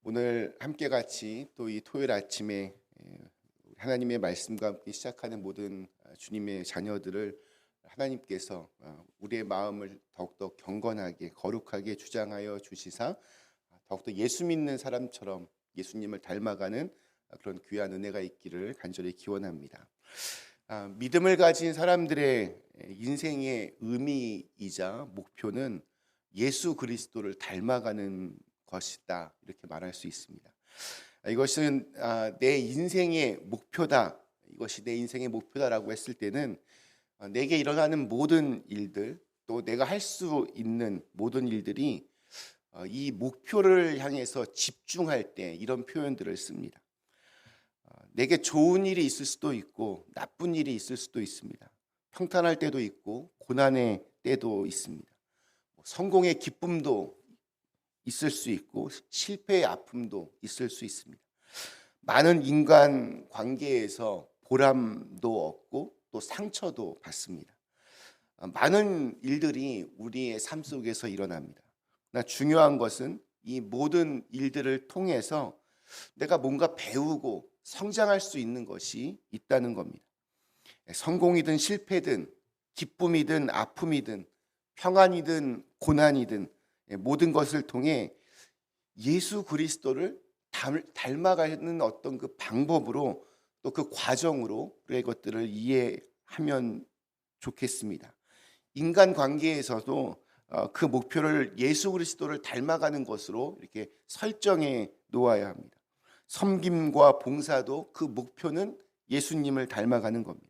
오늘 함께 같이 또 이 토요일 아침에 하나님의 말씀과 함께 시작하는 모든 주님의 자녀들을 하나님께서 우리의 마음을 더욱더 경건하게 거룩하게 주장하여 주시사 더욱더 예수 믿는 사람처럼 예수님을 닮아가는 그런 귀한 은혜가 있기를 간절히 기원합니다. 믿음을 가진 사람들의 인생의 의미이자 목표는 예수 그리스도를 닮아가는 것이다, 이렇게 말할 수 있습니다. 이것은 내 인생의 목표다, 이것이 내 인생의 목표다라고 했을 때는 내게 일어나는 모든 일들, 또 내가 할 수 있는 모든 일들이 이 목표를 향해서 집중할 때 이런 표현들을 씁니다. 내게 좋은 일이 있을 수도 있고 나쁜 일이 있을 수도 있습니다. 평탄할 때도 있고 고난의 때도 있습니다. 성공의 기쁨도 있을 수 있고 실패의 아픔도 있을 수 있습니다. 많은 인간 관계에서 보람도 얻고 또 상처도 받습니다. 많은 일들이 우리의 삶 속에서 일어납니다. 그러나 중요한 것은 이 모든 일들을 통해서 내가 뭔가 배우고 성장할 수 있는 것이 있다는 겁니다. 성공이든 실패든 기쁨이든 아픔이든 평안이든 고난이든 모든 것을 통해 예수 그리스도를 닮아가는 어떤 그 방법으로 또 그 과정으로 우리의 것들을 이해하면 좋겠습니다. 인간 관계에서도 그 목표를 예수 그리스도를 닮아가는 것으로 이렇게 설정해 놓아야 합니다. 섬김과 봉사도 그 목표는 예수님을 닮아가는 겁니다.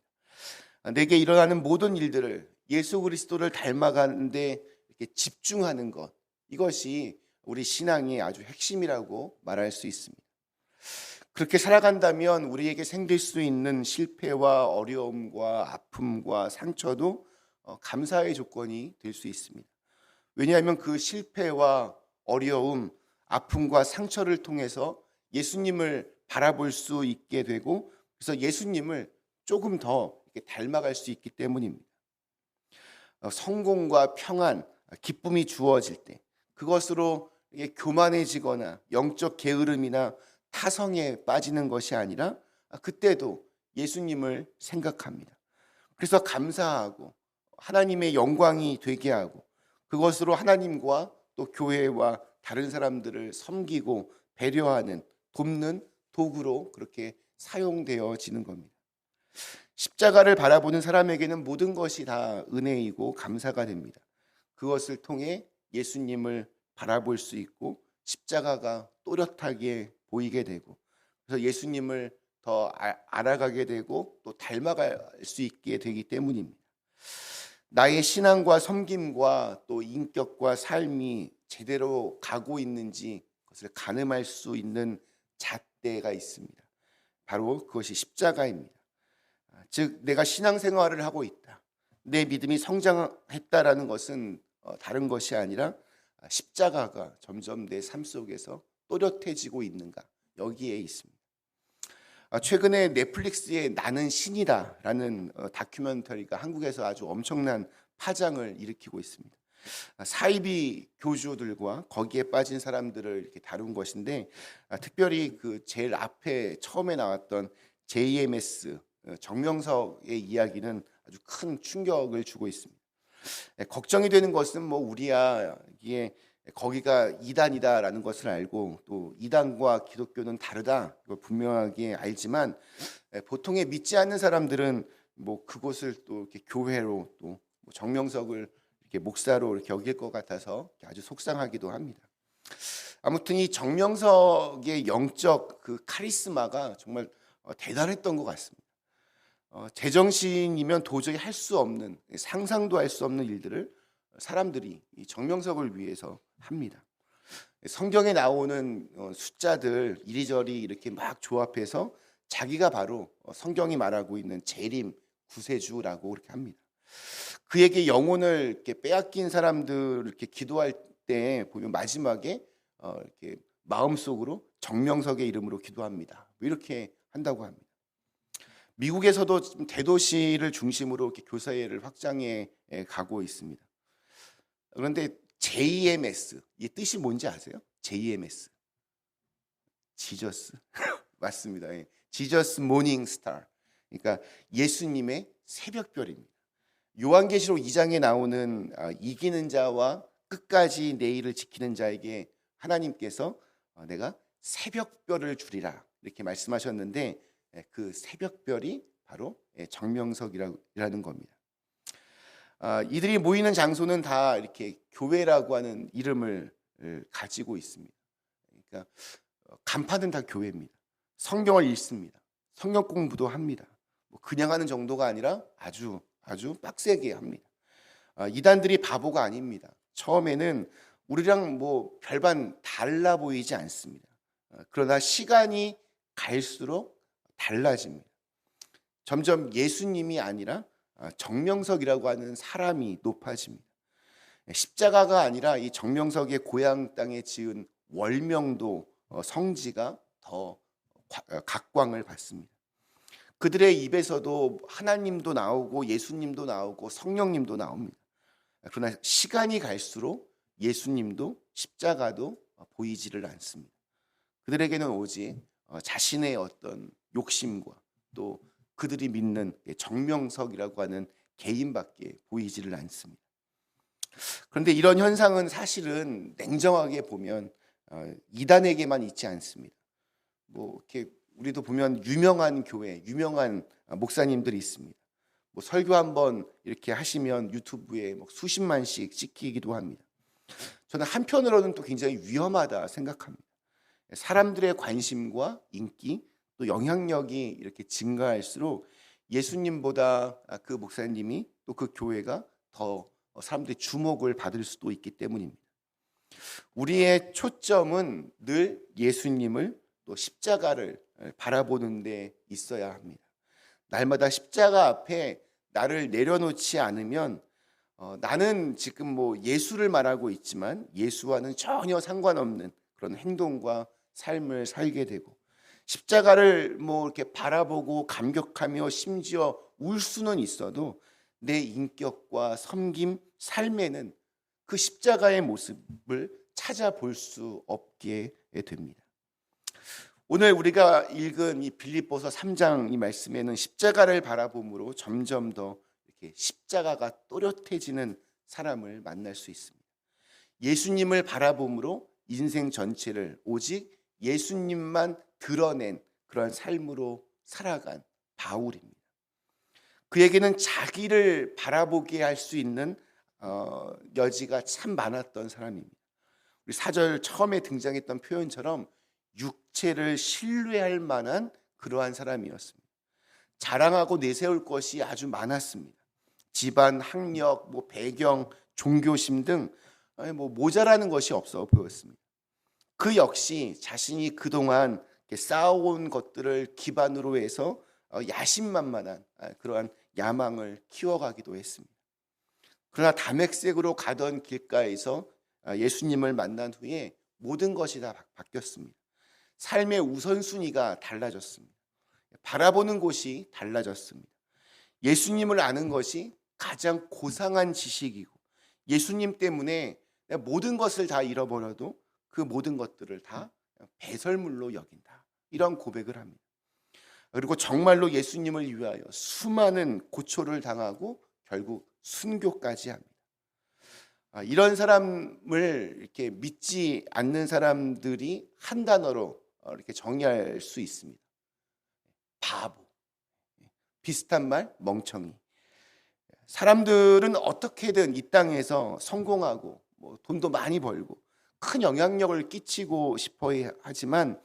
내게 일어나는 모든 일들을 예수 그리스도를 닮아가는데 이렇게 집중하는 것, 이것이 우리 신앙의 아주 핵심이라고 말할 수 있습니다. 그렇게 살아간다면 우리에게 생길 수 있는 실패와 어려움과 아픔과 상처도 감사의 조건이 될 수 있습니다. 왜냐하면 그 실패와 어려움, 아픔과 상처를 통해서 예수님을 바라볼 수 있게 되고, 그래서 예수님을 조금 더 이렇게 닮아갈 수 있기 때문입니다. 성공과 평안, 기쁨이 주어질 때 그것으로 교만해지거나 영적 게으름이나 타성에 빠지는 것이 아니라 그때도 예수님을 생각합니다. 그래서 감사하고 하나님의 영광이 되게 하고 그것으로 하나님과 또 교회와 다른 사람들을 섬기고 배려하는, 돕는 도구로 그렇게 사용되어지는 겁니다. 십자가를 바라보는 사람에게는 모든 것이 다 은혜이고 감사가 됩니다. 그것을 통해 예수님을 바라볼 수 있고 십자가가 또렷하게 보이게 되고, 그래서 예수님을 더 알아가게 되고 또 닮아갈 수 있게 되기 때문입니다. 나의 신앙과 섬김과 또 인격과 삶이 제대로 가고 있는지 그것을 가늠할 수 있는 잣대가 있습니다. 바로 그것이 십자가입니다. 즉 내가 신앙생활을 하고 있다, 내 믿음이 성장했다라는 것은 다른 것이 아니라 십자가가 점점 내 삶 속에서 또렷해지고 있는가, 여기에 있습니다. 최근에 넷플릭스의 나는 신이다라는 다큐멘터리가 한국에서 아주 엄청난 파장을 일으키고 있습니다. 사이비 교주들과 거기에 빠진 사람들을 이렇게 다룬 것인데, 특별히 그 제일 앞에 처음에 나왔던 JMS 정명석의 이야기는 아주 큰 충격을 주고 있습니다. 걱정이 되는 것은 우리야 이게 거기가 이단이다라는 것을 알고 또 이단과 기독교는 다르다, 이걸 분명하게 알지만 보통의 믿지 않는 사람들은 그곳을 또 이렇게 교회로 또 정명석을 이렇게 목사로 이렇게 여길 것 같아서 아주 속상하기도 합니다. 아무튼 이 정명석의 영적 그 카리스마가 정말 대단했던 것 같습니다. 제정신이면 도저히 할 수 없는, 상상도 할 수 없는 일들을 사람들이 이 정명석을 위해서 합니다. 성경에 나오는 숫자들 이리저리 이렇게 막 조합해서 자기가 바로 성경이 말하고 있는 재림 구세주라고 그렇게 합니다. 그에게 영혼을 이렇게 빼앗긴 사람들 이렇게 기도할 때 보면 마지막에 이렇게 마음속으로 정명석의 이름으로 기도합니다, 이렇게 한다고 합니다. 미국에서도 대도시를 중심으로 이렇게 교사회를 확장해 가고 있습니다. 그런데 JMS, 이 뜻이 뭔지 아세요? JMS. 지저스 맞습니다. 예. 지저스 모닝 스타. 그러니까 예수님의 새벽별입니다. 요한계시록 2장에 나오는 이기는 자와 끝까지 내 일을 지키는 자에게 하나님께서 내가 새벽별을 주리라 이렇게 말씀하셨는데 그 새벽별이 바로 정명석이라는 겁니다. 이들이 모이는 장소는 다 이렇게 교회라고 하는 이름을 가지고 있습니다. 그러니까 간판은 다 교회입니다. 성경을 읽습니다. 성경 공부도 합니다. 그냥 하는 정도가 아니라 아주 빡세게 합니다. 이단들이 바보가 아닙니다. 처음에는 우리랑 별반 달라 보이지 않습니다. 그러나 시간이 갈수록 달라집니다. 점점 예수님이 아니라 정명석이라고 하는 사람이 높아집니다. 십자가가 아니라 이 정명석의 고향 땅에 지은 월명도 성지가 더 각광을 받습니다. 그들의 입에서도 하나님도 나오고 예수님도 나오고 성령님도 나옵니다. 그러나 시간이 갈수록 예수님도 십자가도 보이지를 않습니다. 그들에게는 오직 자신의 어떤 욕심과 또 그들이 믿는 정명석이라고 하는 개인밖에 보이지를 않습니다. 그런데 이런 현상은 사실은 냉정하게 보면 이단에게만 있지 않습니다. 이렇게 우리도 보면 유명한 교회, 유명한 목사님들이 있습니다. 설교 한번 이렇게 하시면 유튜브에 수십만씩 찍히기도 합니다. 저는 한편으로는 또 굉장히 위험하다 생각합니다. 사람들의 관심과 인기 또 영향력이 이렇게 증가할수록 예수님보다 그 목사님이 또 그 교회가 더 사람들의 주목을 받을 수도 있기 때문입니다. 우리의 초점은 늘 예수님을 또 십자가를 바라보는 데 있어야 합니다. 날마다 십자가 앞에 나를 내려놓지 않으면 나는 지금 예수를 말하고 있지만 예수와는 전혀 상관없는 그런 행동과 삶을 살게 되고 십자가를 이렇게 바라보고 감격하며 심지어 울 수는 있어도 내 인격과 섬김, 삶에는 그 십자가의 모습을 찾아볼 수 없게 됩니다. 오늘 우리가 읽은 이 빌립보서 3장 이 말씀에는 십자가를 바라봄으로 점점 더 이렇게 십자가가 또렷해지는 사람을 만날 수 있습니다. 예수님을 바라봄으로 인생 전체를 오직 예수님만 드러낸 그러한 삶으로 살아간 바울입니다. 그에게는 자기를 바라보게 할 수 있는 여지가 참 많았던 사람입니다. 우리 4절 처음에 등장했던 표현처럼 육체를 신뢰할 만한 그러한 사람이었습니다. 자랑하고 내세울 것이 아주 많았습니다. 집안, 학력, 배경, 종교심 등 모자라는 것이 없어 보였습니다. 그 역시 자신이 그동안 쌓아온 것들을 기반으로 해서 야심만만한 그러한 야망을 키워가기도 했습니다. 그러나 다맥색으로 가던 길가에서 예수님을 만난 후에 모든 것이 다 바뀌었습니다. 삶의 우선순위가 달라졌습니다. 바라보는 곳이 달라졌습니다. 예수님을 아는 것이 가장 고상한 지식이고 예수님 때문에 모든 것을 다 잃어버려도 그 모든 것들을 다 배설물로 여긴다. 이런 고백을 합니다. 그리고 정말로 예수님을 위하여 수많은 고초를 당하고 결국 순교까지 합니다. 이런 사람을 이렇게 믿지 않는 사람들이 한 단어로 이렇게 정의할 수 있습니다. 바보. 비슷한 말, 멍청이. 사람들은 어떻게든 이 땅에서 성공하고 돈도 많이 벌고 큰 영향력을 끼치고 싶어 하지만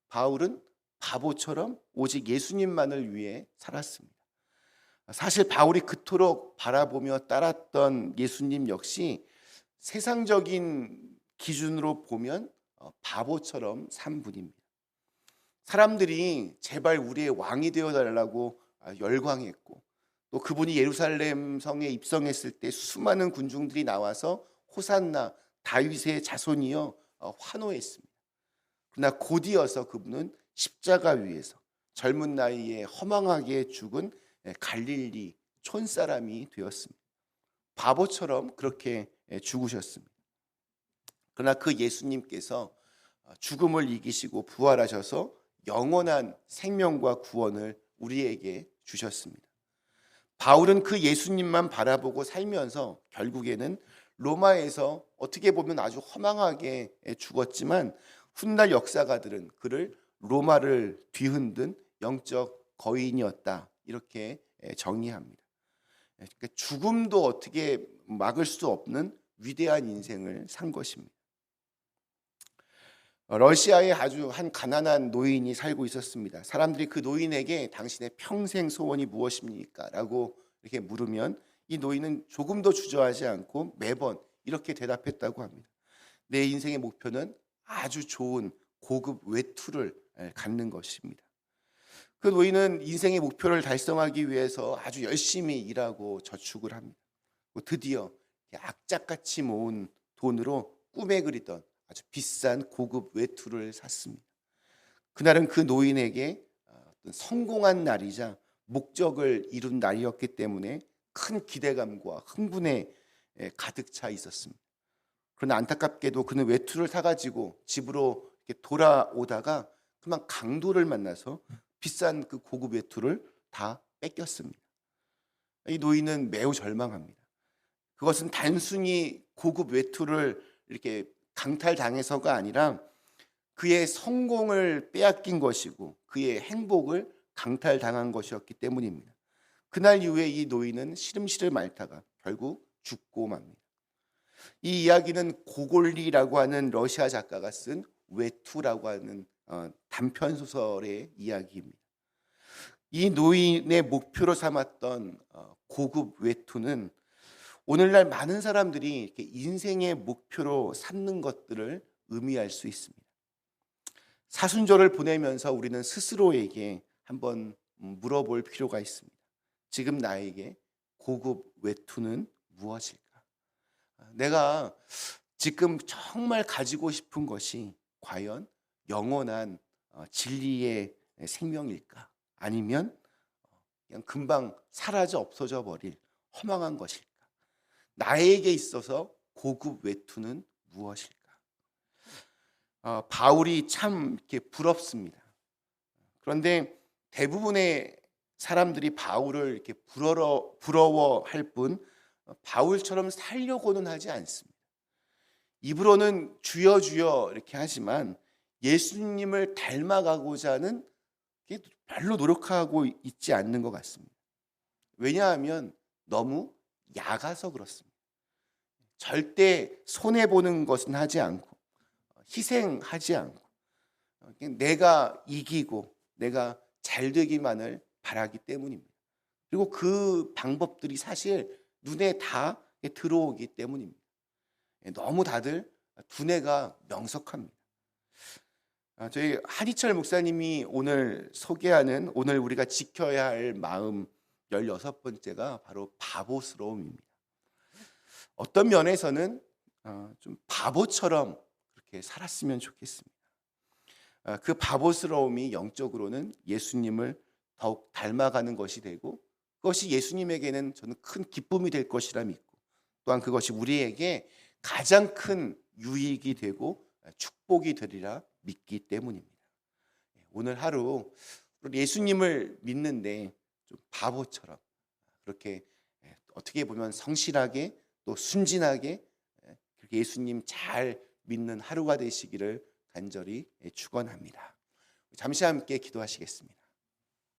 바울은 바보처럼 오직 예수님만을 위해 살았습니다. 사실 바울이 그토록 바라보며 따랐던 예수님 역시 세상적인 기준으로 보면 바보처럼 산 분입니다. 사람들이 제발 우리의 왕이 되어달라고 열광했고 또 그분이 예루살렘 성에 입성했을 때 수많은 군중들이 나와서 호산나 다윗의 자손이여 환호했습니다. 그러나 곧이어서 그분은 십자가 위에서 젊은 나이에 허망하게 죽은 갈릴리 촌사람이 되었습니다. 바보처럼 그렇게 죽으셨습니다. 그러나 그 예수님께서 죽음을 이기시고 부활하셔서 영원한 생명과 구원을 우리에게 주셨습니다. 바울은 그 예수님만 바라보고 살면서 결국에는 로마에서 어떻게 보면 아주 허망하게 죽었지만 훗날 역사가들은 그를 로마를 뒤흔든 영적 거인이었다 이렇게 정의합니다. 그러니까 죽음도 어떻게 막을 수 없는 위대한 인생을 산 것입니다. 러시아에 아주 한 가난한 노인이 살고 있었습니다. 사람들이 그 노인에게 당신의 평생 소원이 무엇입니까? 라고 이렇게 물으면 이 노인은 조금도 주저하지 않고 매번 이렇게 대답했다고 합니다. 내 인생의 목표는 아주 좋은 고급 외투를 갖는 것입니다. 그 노인은 인생의 목표를 달성하기 위해서 아주 열심히 일하고 저축을 합니다. 드디어 악착같이 모은 돈으로 꿈에 그리던 아주 비싼 고급 외투를 샀습니다. 그날은 그 노인에게 어떤 성공한 날이자 목적을 이룬 날이었기 때문에 큰 기대감과 흥분에 가득 차 있었습니다. 그러나 안타깝게도 그는 외투를 사가지고 집으로 이렇게 돌아오다가 그만 강도를 만나서 비싼 그 고급 외투를 다 뺏겼습니다. 이 노인은 매우 절망합니다. 그것은 단순히 고급 외투를 이렇게 강탈당해서가 아니라 그의 성공을 빼앗긴 것이고 그의 행복을 강탈당한 것이었기 때문입니다. 그날 이후에 이 노인은 시름시름 앓다가 결국 죽고 맙니다. 이 이야기는 고골리라고 하는 러시아 작가가 쓴 외투라고 하는 단편 소설의 이야기입니다. 이 노인의 목표로 삼았던 고급 외투는 오늘날 많은 사람들이 이렇게 인생의 목표로 삼는 것들을 의미할 수 있습니다. 사순절을 보내면서 우리는 스스로에게 한번 물어볼 필요가 있습니다. 지금 나에게 고급 외투는 무엇일까? 내가 지금 정말 가지고 싶은 것이 과연 영원한 진리의 생명일까? 아니면 그냥 금방 사라져 없어져 버릴 허망한 것일까? 나에게 있어서 고급 외투는 무엇일까? 바울이 참 이렇게 부럽습니다. 그런데 대부분의 사람들이 바울을 이렇게 부러워할 뿐 바울처럼 살려고는 하지 않습니다. 입으로는 주여 주여 이렇게 하지만 예수님을 닮아가고자 하는 별로 노력하고 있지 않는 것 같습니다. 왜냐하면 너무 약아서 그렇습니다. 절대 손해보는 것은 하지 않고 희생하지 않고 내가 이기고 내가 잘 되기만을 바라기 때문입니다. 그리고 그 방법들이 사실 눈에 다 들어오기 때문입니다. 너무 다들 두뇌가 명석합니다. 저희 한희철 목사님이 오늘 소개하는 오늘 우리가 지켜야 할 마음 16번째가 바로 바보스러움입니다. 어떤 면에서는 좀 바보처럼 그렇게 살았으면 좋겠습니다. 그 바보스러움이 영적으로는 예수님을 더욱 닮아가는 것이 되고 그것이 예수님에게는 저는 큰 기쁨이 될 것이라 믿고 또한 그것이 우리에게 가장 큰 유익이 되고 축복이 되리라 믿기 때문입니다. 오늘 하루 예수님을 믿는데 좀 바보처럼 그렇게 어떻게 보면 성실하게 또 순진하게 그렇게 예수님 잘 믿는 하루가 되시기를 간절히 축원합니다. 잠시 함께 기도하시겠습니다.